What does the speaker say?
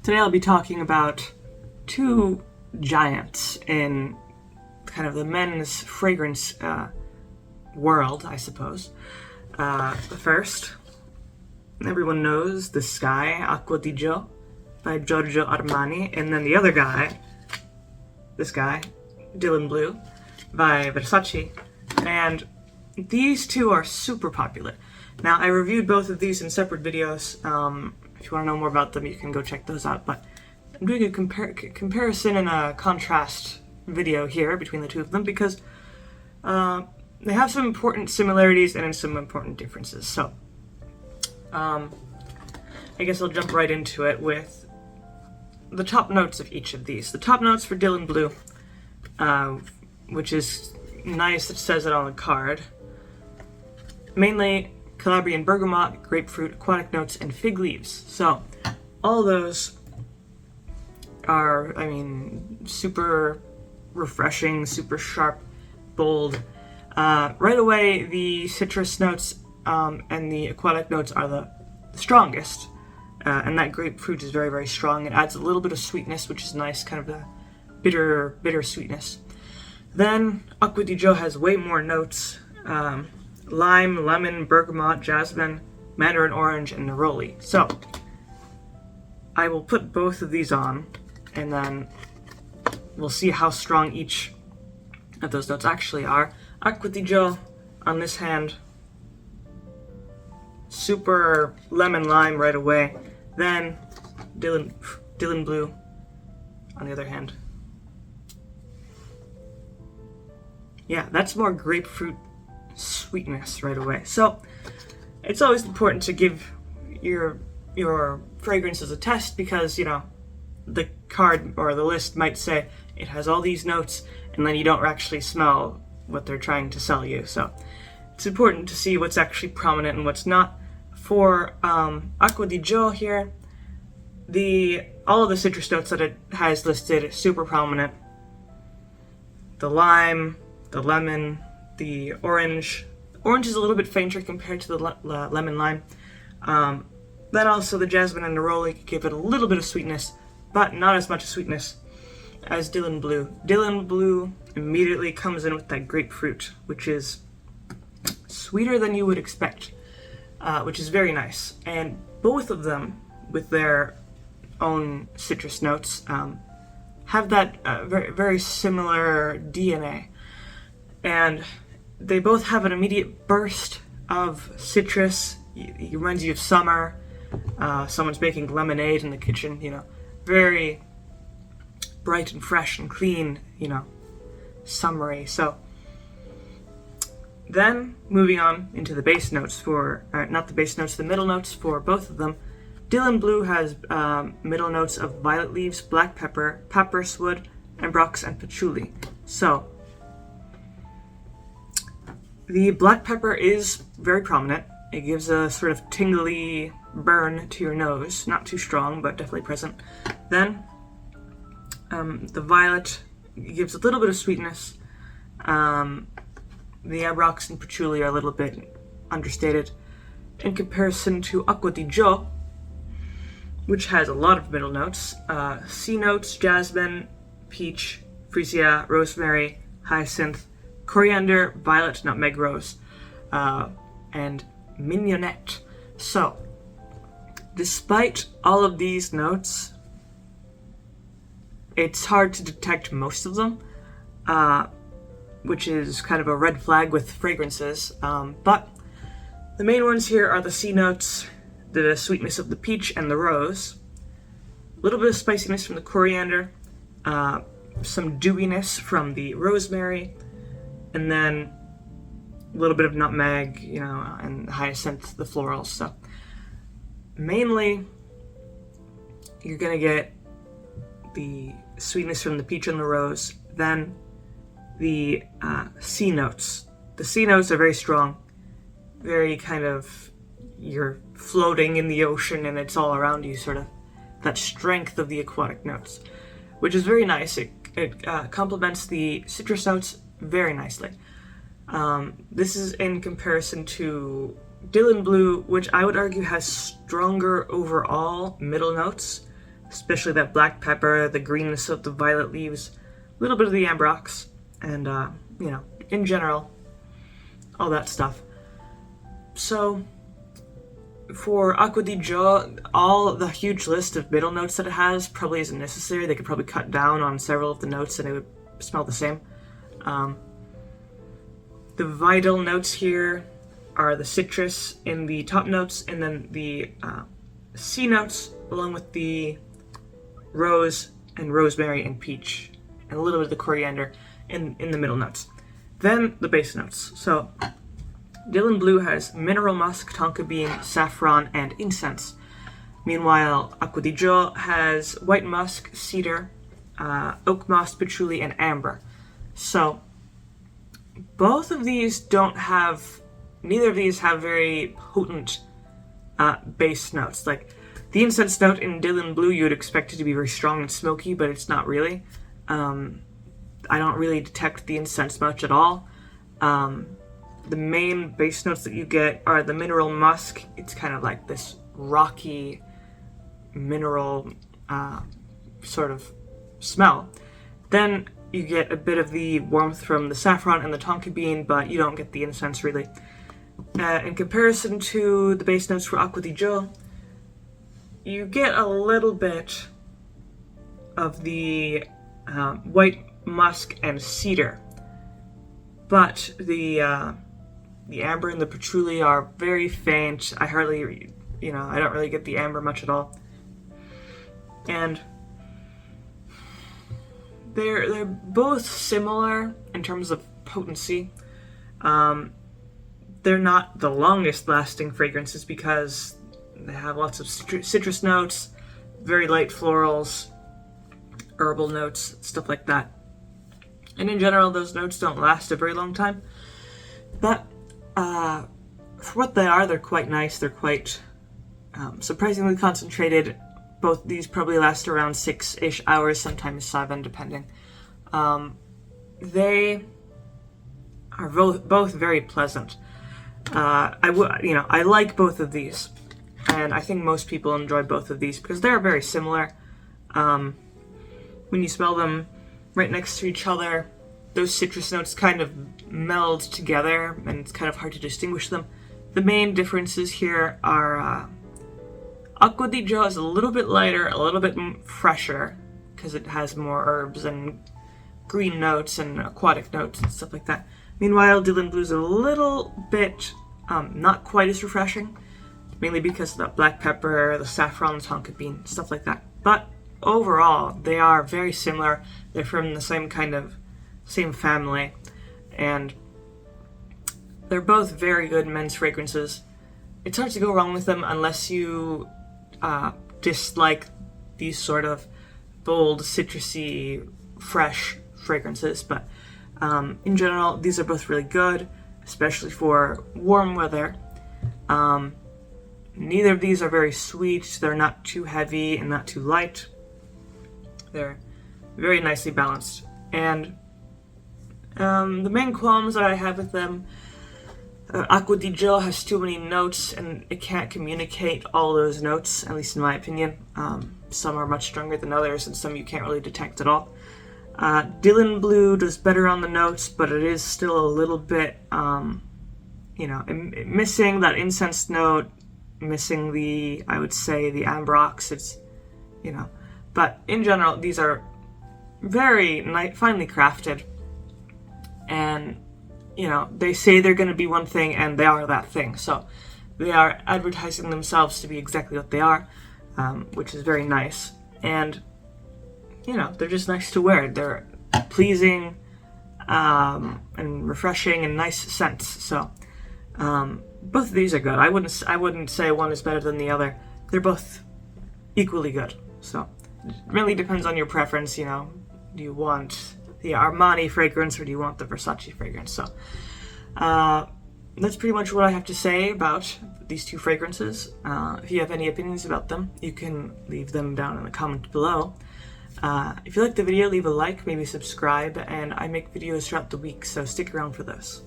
Today I'll be talking about two giants in kind of the men's fragrance world, I suppose. The first, everyone knows, The Sky, Acqua di Gio by Giorgio Armani, and then the other guy, this guy, Dylan Blue by Versace, and these two are super popular. Now, I reviewed both of these in separate videos. If you want to know more about them, you can go check those out, but I'm doing a comparison and a contrast video here between the two of them because they have some important similarities and some important differences. So, I guess I'll jump right into it with the top notes of each of these. The top notes for Dylan Blue, which is nice, it says it on the card. Mainly Calabrian bergamot, grapefruit, aquatic notes, and fig leaves. So, all those are, super refreshing, super sharp, bold. Right away, the citrus notes and the aquatic notes are the strongest, and that grapefruit is very, very strong. It adds a little bit of sweetness, which is nice, kind of the bitter sweetness. Then, Acqua di Gio has way more notes. Lime, lemon, bergamot, jasmine, mandarin orange, and neroli. So, I will put both of these on, and then we'll see how strong each of those notes actually are. Acqua di Gio on this hand, super lemon lime right away. Then Dylan Blue on the other hand. Yeah, that's more grapefruit sweetness right away. So it's always important to give your fragrances a test because, the card or the list might say it has all these notes and then you don't actually smell what they're trying to sell you. So it's important to see what's actually prominent and what's not. For Acqua di Gio here, all of the citrus notes that it has listed super prominent. The lime, the lemon, the orange. Orange is a little bit fainter compared to the lemon lime. Then also the jasmine and neroli give it a little bit of sweetness, but not as much sweetness as Dylan Blue. Dylan Blue immediately comes in with that grapefruit, which is sweeter than you would expect, which is very nice. And both of them, with their own citrus notes, have that very, very similar DNA. And they both have an immediate burst of citrus. It reminds you of summer. Someone's making lemonade in the kitchen, very bright and fresh and clean, summery. So then moving on into the base notes the middle notes for both of them. Dylan Blue has middle notes of violet leaves, black pepper, papyrus wood, ambrox, and patchouli. So the black pepper is very prominent. It gives a sort of tingly burn to your nose. Not too strong, but definitely present. Then, the violet gives a little bit of sweetness. The ambrox and patchouli are a little bit understated in comparison to Acqua di Gio, which has a lot of middle notes. C notes, jasmine, peach, freesia, rosemary, hyacinth, coriander, violet, nutmeg, rose, and mignonette. So, despite all of these notes, it's hard to detect most of them, which is kind of a red flag with fragrances. But the main ones here are the C notes, the sweetness of the peach and the rose, a little bit of spiciness from the coriander, some dewiness from the rosemary, and then a little bit of nutmeg, and hyacinth, the florals. So mainly, you're gonna get the sweetness from the peach and the rose, then the C notes. The C notes are very strong, very kind of, you're floating in the ocean and it's all around you, sort of that strength of the aquatic notes, which is very nice. It complements the citrus notes very nicely. This is in comparison to Dylan Blue, which I would argue has stronger overall middle notes especially that black pepper, the greenness of the violet leaves, a little bit of the ambrox, and, you know, in general, all that stuff. So, for Acqua di Gio, all the huge list of middle notes that it has probably isn't necessary. They could probably cut down on several of the notes and it would smell the same. The vital notes here are the citrus in the top notes, and then the C notes, along with the rose and rosemary and peach, and a little bit of the coriander in the middle notes. Then the base notes. So Dylan Blue has mineral musk, tonka bean, saffron, and incense. Meanwhile, Acqua di Gio has white musk, cedar, oak moss, patchouli, and amber. So both of these neither of these have very potent base notes. Like the incense note in Dylan Blue, you would expect it to be very strong and smoky, but it's not really. I don't really detect the incense much at all. The main base notes that you get are the mineral musk. It's kind of like this rocky mineral sort of smell. Then you get a bit of the warmth from the saffron and the tonka bean, but you don't get the incense really. In comparison to the base notes for Acqua di Gio, you get a little bit of the white musk and cedar, but the amber and the patchouli are very faint. I don't really get the amber much at all. And they're both similar in terms of potency. They're not the longest lasting fragrances because they have lots of citrus notes, very light florals, herbal notes, stuff like that. And in general, those notes don't last a very long time. But for what they are, they're quite nice. They're quite surprisingly concentrated. Both these probably last around 6-ish hours, sometimes 7, depending. They are both very pleasant. I like both of these, and I think most people enjoy both of these because they're very similar. When you smell them right next to each other, those citrus notes kind of meld together, and it's kind of hard to distinguish them. The main differences here are Acqua di Gio is a little bit lighter, a little bit fresher, because it has more herbs and green notes and aquatic notes and stuff like that. Meanwhile, Dylan Blue is a little bit not quite as refreshing, mainly because of that black pepper, the saffron, the tonka bean, stuff like that. But overall, they are very similar. They're from the same family, and they're both very good men's fragrances. It's hard to go wrong with them unless you dislike these sort of bold, citrusy, fresh fragrances, but in general, these are both really good, especially for warm weather. Neither of these are very sweet. They're not too heavy and not too light. They're very nicely balanced. And the main qualms that I have with them, Acqua di Gio has too many notes and it can't communicate all those notes, at least in my opinion. Some are much stronger than others and some you can't really detect at all. Dylan Blue does better on the notes, but it is still a little bit, missing that incense note, missing the ambrox. But in general, these are very finely crafted, and they say they're going to be one thing, and they are that thing. So they are advertising themselves to be exactly what they are, which is very nice. And they're just nice to wear. They're pleasing and refreshing and nice scents. So both of these are good. I wouldn't say one is better than the other. They're both equally good. So it really depends on your preference. Do you want the Armani fragrance or do you want the Versace fragrance? So that's pretty much what I have to say about these two fragrances. If you have any opinions about them, you can leave them down in the comment below. If you liked the video, leave a like, maybe subscribe, and I make videos throughout the week, so stick around for those.